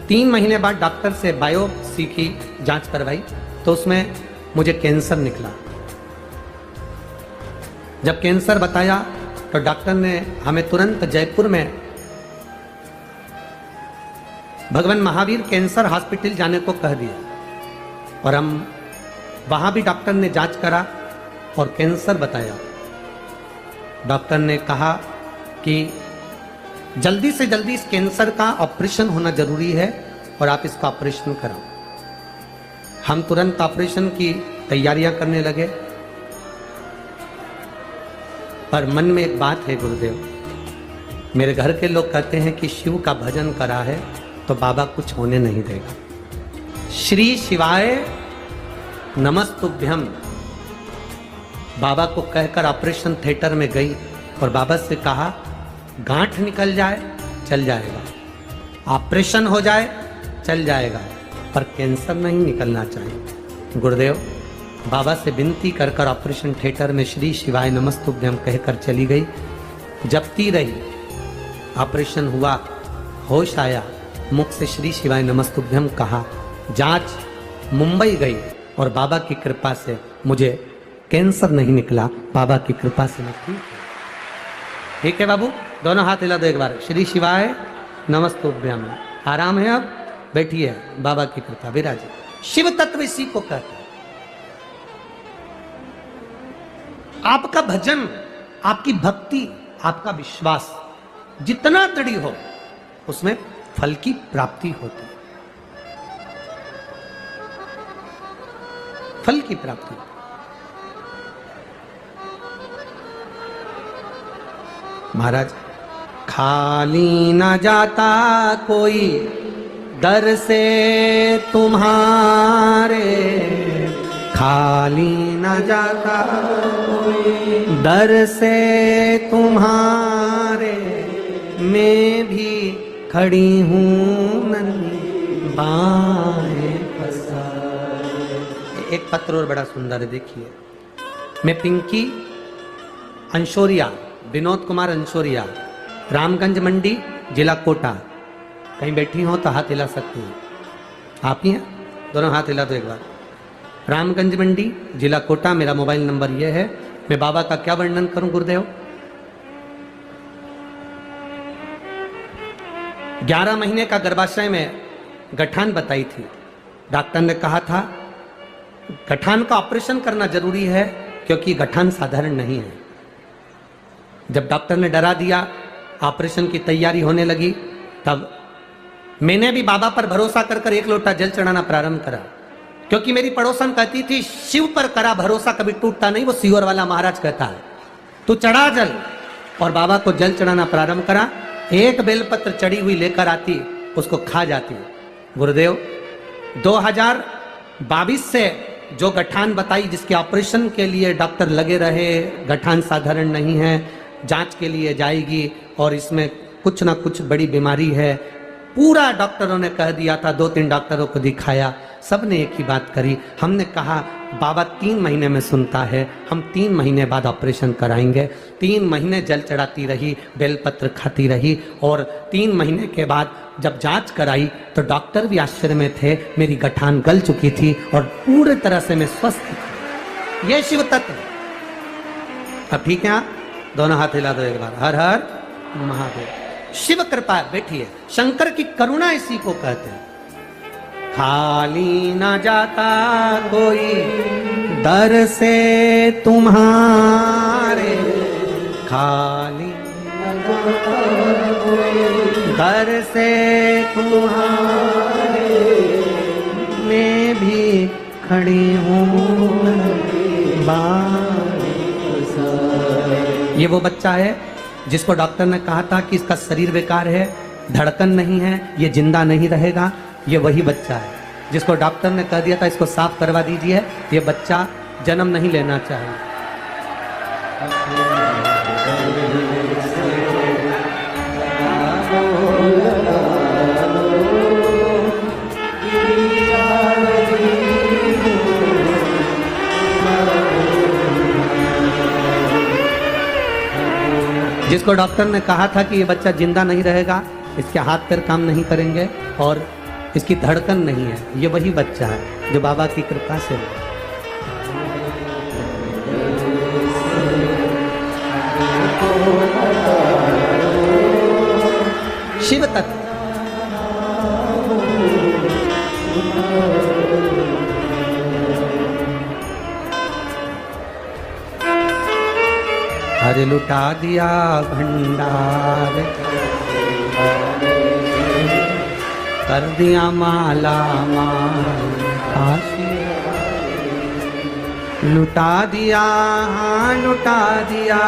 3 महीने बाद डॉक्टर से बायोप्सी की जांच करवाई तो उसमें मुझे कैंसर निकला। जब कैंसर बताया तो डॉक्टर ने हमें तुरंत जयपुर में भगवान महावीर कैंसर हॉस्पिटल जाने को कह दिया, और हम वहां भी डॉक्टर ने जांच करा और कैंसर बताया। डॉक्टर ने कहा कि जल्दी से जल्दी इस कैंसर का ऑपरेशन होना जरूरी है और आप इसका ऑपरेशन कराओ। हम तुरंत ऑपरेशन की तैयारियां करने लगे, पर मन में एक बात है गुरुदेव, मेरे घर के लोग कहते हैं कि शिव का भजन करा है तो बाबा कुछ होने नहीं देगा। श्री शिवाय नमस्तुभ्यम बाबा को कहकर ऑपरेशन थिएटर में गई और बाबा से कहा गांठ निकल जाए चल जाएगा, ऑपरेशन हो जाए चल जाएगा, पर कैंसर नहीं निकलना चाहिए। गुरुदेव बाबा से विनती कर कर ऑपरेशन थिएटर में श्री शिवाय नमस्तुभ्यम कहकर चली गई। जपती रही, ऑपरेशन हुआ, होश आया, मुख से श्री शिवाय नमस्तुभ्यम कहा, जांच मुंबई गई और बाबा की कृपा से मुझे कैंसर नहीं निकला, बाबा की कृपा से मैं ठीक है बाबू, दोनों हाथ हिला दो एक बार, श्री शिवाय नमस्तुभ्यम। आराम है, अब बैठिए, बाबा की कृपा विराजे। शिव तत्व इसी को कहते हैं। आपका भजन, आपकी भक्ति, आपका विश्वास जितना दृढ़ हो उसमें फल की प्राप्ति होती है, फल की प्राप्ति। महाराज खाली न जाता कोई दर से तुम्हारे, खाली न जाता कोई दर से तुम्हारे, मैं भी खड़ी हूँ नन्ही बाहें पसारे। एक पत्र और बड़ा सुंदर है, देखिए। मैं पिंकी अंशोरिया, विनोद कुमार अंशोरिया, रामगंज मंडी, जिला कोटा। कहीं बैठी हो तो हाथ हिला सकती हैं, आप ही हैं, दोनों हाथ हिला दो एक बार। रामगंज मंडी, जिला कोटा, मेरा मोबाइल नंबर यह है। मैं बाबा का क्या वर्णन करूं गुरुदेव? 11 महीने का गर्भाशय में गठान बताई थी। डॉक्टर ने कहा था गठान का ऑपरेशन करना जरूरी है क्योंकि गठान साधारण नहीं है। जब डॉक्टर ने डरा दिया, ऑपरेशन की तैयारी होने लगी, तब मैंने भी बाबा पर भरोसा कर कर 1 लोटा जल चढ़ाना प्रारंभ करा, क्योंकि मेरी पड़ोसन कहती थी शिव पर करा भरोसा कभी टूटता नहीं, वो सीवर वाला महाराज कहता है, तू चढ़ा जल। और बाबा को जल चढ़ाना प्रारंभ करा। एक बेलपत्र चढ़ी हुई लेकर आती, उसको खा जाती। गुरुदेव 2022 से जो गठान बताई, जिसके ऑपरेशन के लिए डॉक्टर लगे रहे, गठान साधारण नहीं है, जांच के लिए जाएगी और इसमें कुछ ना कुछ बड़ी बीमारी है, पूरा डॉक्टरों ने कह दिया था। 2-3 डॉक्टरों को दिखाया, सबने एक ही बात करी। हमने कहा बाबा 3 महीने में सुनता है, हम 3 महीने बाद ऑपरेशन कराएंगे। 3 महीने जल चढ़ाती रही, बेलपत्र खाती रही, और 3 महीने के बाद जब जांच कराई तो डॉक्टर भी आश्चर्य में थे, मेरी गठान गल चुकी थी और पूरी तरह से मैं स्वस्थ थी। ये शिव तत्व। अब ठीक है, दोनों हाथ हिला दो एक बार, हर हर महादेव। शिव कृपा, बैठिए। शंकर की करुणा इसी को कहते हैं। खाली न जाता कोई दर से तुम्हारे, खाली न जाता कोई दर से तुम्हारे, मैं भी खड़ी हूँ। ये वो बच्चा है जिसको डॉक्टर ने कहा था कि इसका शरीर बेकार है, धड़कन नहीं है, ये जिंदा नहीं रहेगा। ये वही बच्चा है जिसको डॉक्टर ने कह दिया था इसको साफ करवा दीजिए, ये बच्चा जन्म नहीं लेना चाहिए। जिसको डॉक्टर ने कहा था कि ये बच्चा जिंदा नहीं रहेगा, इसके हाथ पैर काम नहीं करेंगे और इसकी धड़कन नहीं है, ये वही बच्चा है जो बाबा की कृपा से शिव तत्व। हरे लुटा दिया भंडार, कर दिया माला माल, लुटा दिया, हाँ लुटा दिया,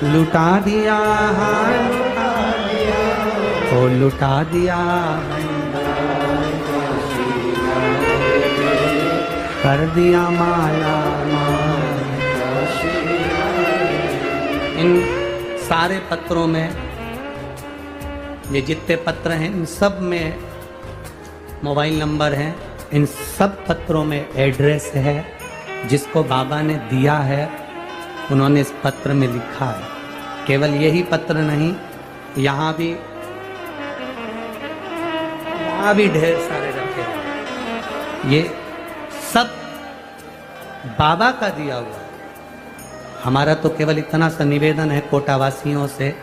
लुटा दिया, हाँ लुटा दिया, ओ लुटा दिया कर दिया माला माल। इन सारे पत्रों में, ये जितने पत्र हैं इन सब में मोबाइल नंबर है, इन सब पत्रों में एड्रेस है। जिसको बाबा ने दिया है उन्होंने इस पत्र में लिखा है। केवल यही पत्र नहीं, यहाँ भी ढेर सारे रखे हैं। ये सब बाबा का दिया हुआ है। हमारा तो केवल इतना सा निवेदन है कोटावासियों से,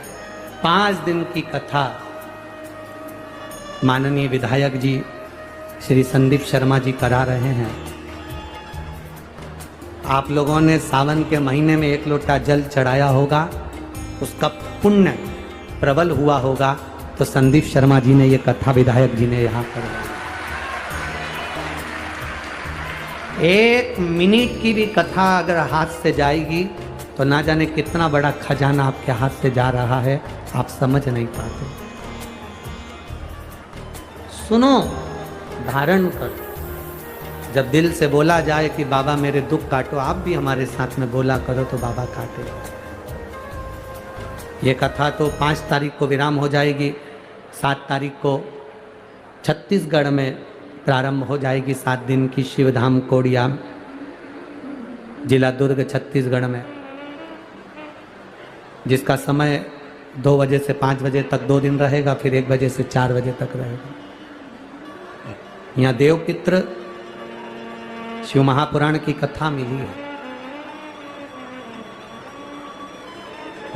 5 दिन की कथा माननीय विधायक जी श्री संदीप शर्मा जी करा रहे हैं। आप लोगों ने सावन के महीने में 1 लोटा जल चढ़ाया होगा, उसका पुण्य प्रबल हुआ होगा, तो संदीप शर्मा जी ने ये कथा विधायक जी ने यहाँ करवाई। 1 मिनट की भी कथा अगर हाथ से जाएगी तो ना जाने कितना बड़ा खजाना आपके हाथ से जा रहा है, आप समझ नहीं पाते। सुनो, धारण करो। जब दिल से बोला जाए कि बाबा मेरे दुख काटो, आप भी हमारे साथ में बोला करो तो बाबा काटे। ये कथा तो 5 तारीख को विराम हो जाएगी, 7 तारीख को छत्तीसगढ़ में प्रारंभ हो जाएगी। 7 दिन की शिवधाम कोडिया, जिला दुर्ग, छत्तीसगढ़ में, जिसका समय 2 बजे से 5 बजे तक 2 दिन रहेगा, फिर 1 बजे से 4 बजे तक रहेगा। यहाँ देवपित्र शिव महापुराण की कथा मिली है।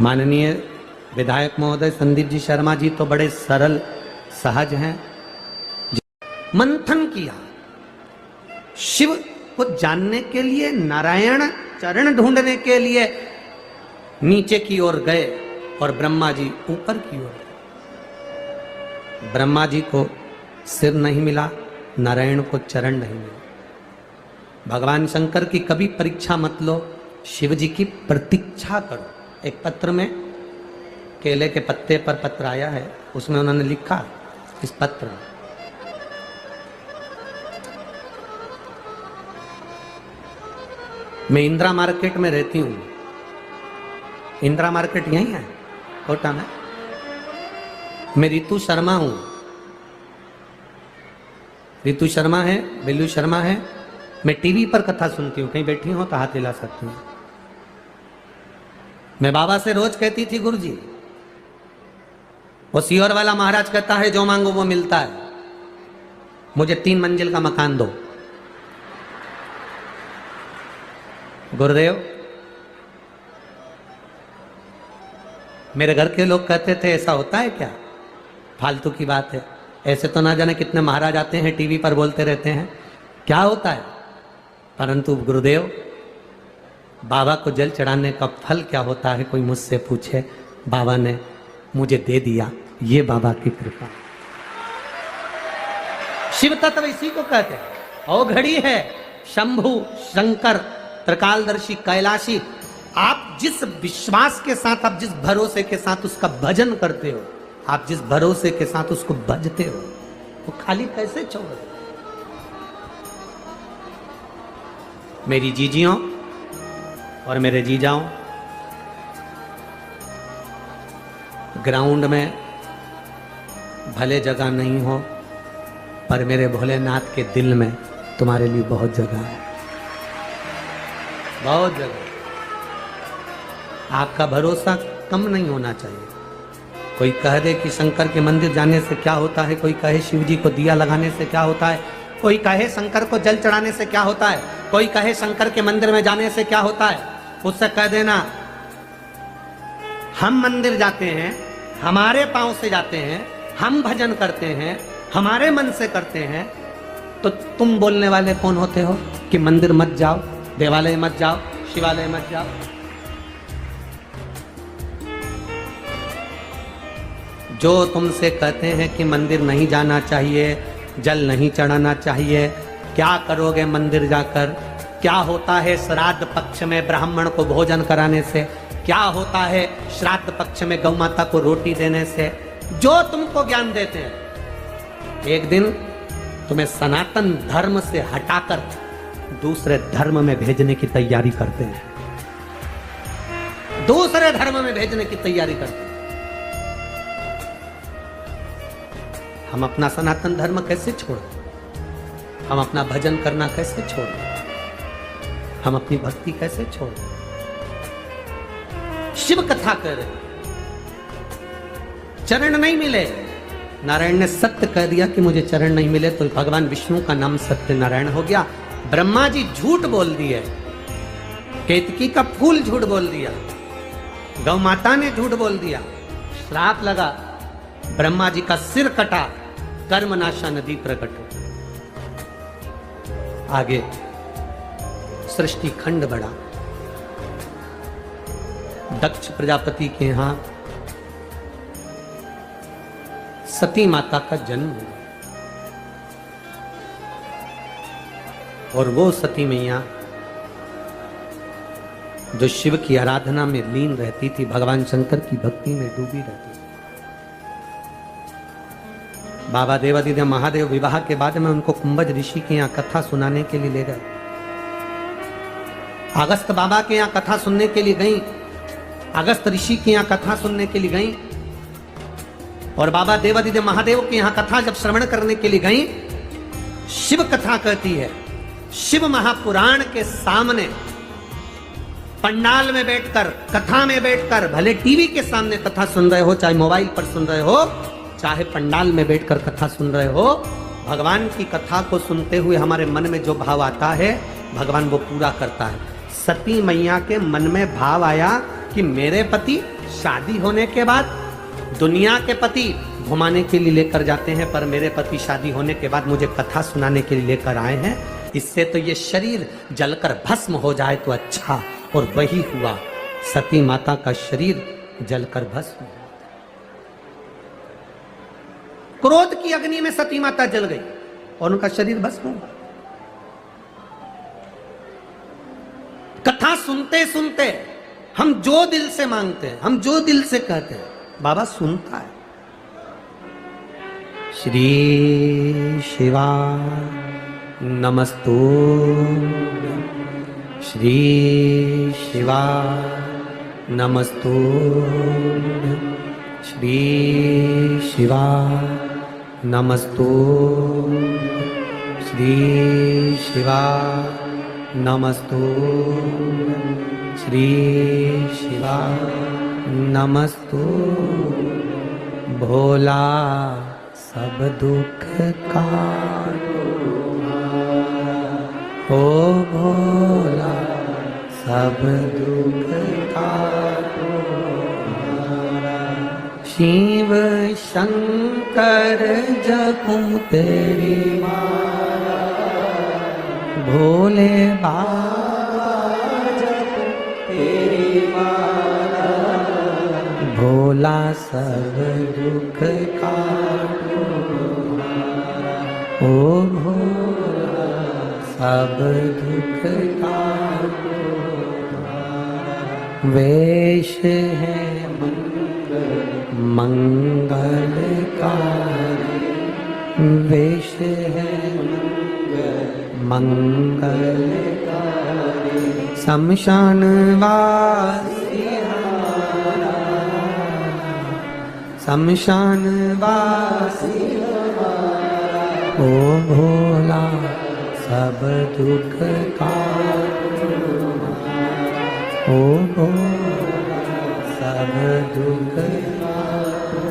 माननीय विधायक महोदय संदीप जी शर्मा जी तो बड़े सरल सहज हैं। मंथन किया, शिव को जानने के लिए, नारायण चरण ढूंढने के लिए नीचे की ओर गए और ब्रह्मा जी ऊपर की ओर। ब्रह्मा जी को सिर नहीं मिला, नारायण को चरण नहीं मिला। भगवान शंकर की कभी परीक्षा मत लो, शिव जी की प्रतीक्षा करो। एक पत्र में, केले के पत्ते पर पत्र आया है, उसमें उन्होंने लिखा इस पत्र में, मैं इंदिरा मार्केट में रहती हूं। इंदिरा मार्केट यही है कोटा में। मैं रितु शर्मा हूं। रितु शर्मा है, बिल्लू शर्मा है। मैं टीवी पर कथा सुनती हूँ, कहीं बैठी हो तो हाथ हिला सकती हूँ। मैं बाबा से रोज कहती थी, गुरु जी, वो सीहोर वाला महाराज कहता है जो मांगो वो मिलता है, मुझे 3 मंजिल का मकान दो। गुरुदेव, मेरे घर के लोग कहते थे ऐसा होता है क्या, फालतू की बात है, ऐसे तो ना जाने कितने महाराज आते हैं टीवी पर बोलते रहते हैं, क्या होता है। परंतु गुरुदेव, बाबा को जल चढ़ाने का फल क्या होता है, कोई मुझसे पूछे, बाबा ने मुझे दे दिया, ये बाबा की कृपा। शिव तत्व इसी को कहते हैं। औघड़ी है, शंभु, शंकर, त्रिकालदर्शी, कैलाशी। आप जिस विश्वास के साथ, आप जिस भरोसे के साथ उसका भजन करते हो, आप जिस भरोसे के साथ उसको भजते हो, वो खाली कैसे छोड़। मेरी जीजियों और मेरे जीजाओं, ग्राउंड में भले जगह नहीं हो, पर मेरे भोलेनाथ के दिल में तुम्हारे लिए बहुत जगह है, बहुत जगह। आपका भरोसा कम नहीं होना चाहिए। कोई कह दे कि शंकर के मंदिर जाने से क्या होता है, कोई कहे शिव जी को दिया लगाने से क्या होता है, कोई कहे शंकर को जल चढ़ाने से क्या होता है, कोई कहे शंकर के मंदिर में जाने से क्या होता है, उससे कह देना हम मंदिर जाते हैं, हमारे पांव से जाते हैं, हम भजन करते हैं, हमारे मन से करते हैं, तो तुम बोलने वाले कौन होते हो कि मंदिर मत जाओ, देवालय मत जाओ, शिवालय मत जाओ। जो तुमसे कहते हैं कि मंदिर नहीं जाना चाहिए, जल नहीं चढ़ाना चाहिए, क्या करोगे मंदिर जाकर, क्या होता है श्राद्ध पक्ष में ब्राह्मण को भोजन कराने से, क्या होता है श्राद्ध पक्ष में गौ माता को रोटी देने से, जो तुमको ज्ञान देते हैं, एक दिन तुम्हें सनातन धर्म से हटाकर दूसरे धर्म में भेजने की तैयारी करते हैं, दूसरे धर्म में भेजने की तैयारी करते हैं। हम अपना सनातन धर्म कैसे छोड़ दें? हम अपना भजन करना कैसे छोड़ दें, हम अपनी भक्ति कैसे छोड़ दें। शिव कथा कर रहे, चरण नहीं मिले, नारायण ने सत्य कह दिया कि मुझे चरण नहीं मिले, तो भगवान विष्णु का नाम सत्य नारायण हो गया। ब्रह्मा जी झूठ बोल दिए, केतकी का फूल झूठ बोल दिया, गौ माता ने झूठ बोल दिया, श्राप लगा, ब्रह्मा जी का सिर कटा, कर्मनाशा नदी प्रकट हो। आगे सृष्टि खंड बढ़ा, दक्ष प्रजापति के यहां सती माता का जन्म हुआ, और वो सती मैया जो शिव की आराधना में लीन रहती थी, भगवान शंकर की भक्ति में डूबी रहती थी। बाबा देवादिदेव महादेव विवाह के बाद में उनको कुंभज ऋषि के यहाँ कथा सुनाने के लिए ले गए। अगस्त बाबा के यहाँ कथा सुनने के लिए गई, अगस्त ऋषि के यहाँ कथा सुनने के लिए गई, और बाबा देवादिदेव महादेव के यहाँ कथा जब श्रवण करने के लिए गई, शिव कथा कहती है, शिव महापुराण के सामने पंडाल में बैठकर, कथा में बैठकर, भले टीवी के सामने कथा सुन रहे हो, चाहे मोबाइल पर सुन रहे हो, चाहे पंडाल में बैठकर कथा सुन रहे हो, भगवान की कथा को सुनते हुए हमारे मन में जो भाव आता है, भगवान वो पूरा करता है। सती मैया के मन में भाव आया कि मेरे पति शादी होने के बाद दुनिया के पति घुमाने के लिए लेकर जाते हैं, पर मेरे पति शादी होने के बाद मुझे कथा सुनाने के लिए लेकर आए हैं, इससे तो ये शरीर जलकर भस्म हो जाए तो अच्छा। और वही हुआ, सती माता का शरीर जलकर भस्म हुआ। क्रोध की अग्नि में सती माता जल गई और उनका शरीर भस्म हुआ। कथा सुनते सुनते हम जो दिल से मांगते हैं, हम जो दिल से कहते हैं, बाबा सुनता है। श्री शिवा नमस्तु, श्री शिवा नमस्तु, श्री शिवा नमस्तु, श्री शिवा नमस्तु, श्री शिवा नमस्तु। भोला सब दुख काटो, ओ भोला सब दुख काटो। शिव शंकर जपूं तेरी माला, भोले बाबा जपूं तेरी माला, भोला सब दुख काटो, ओ भोला सब दुख काटो। वेश है मंगलकारी, वेश है मंगलकारी, शमशान वासी हमारा, शमशान वासी हमारा, ओ भोला सब दुख काटो, ओ भोला सब दुख काटो।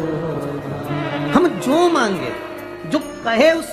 हम जो मांगे, जो कहे उस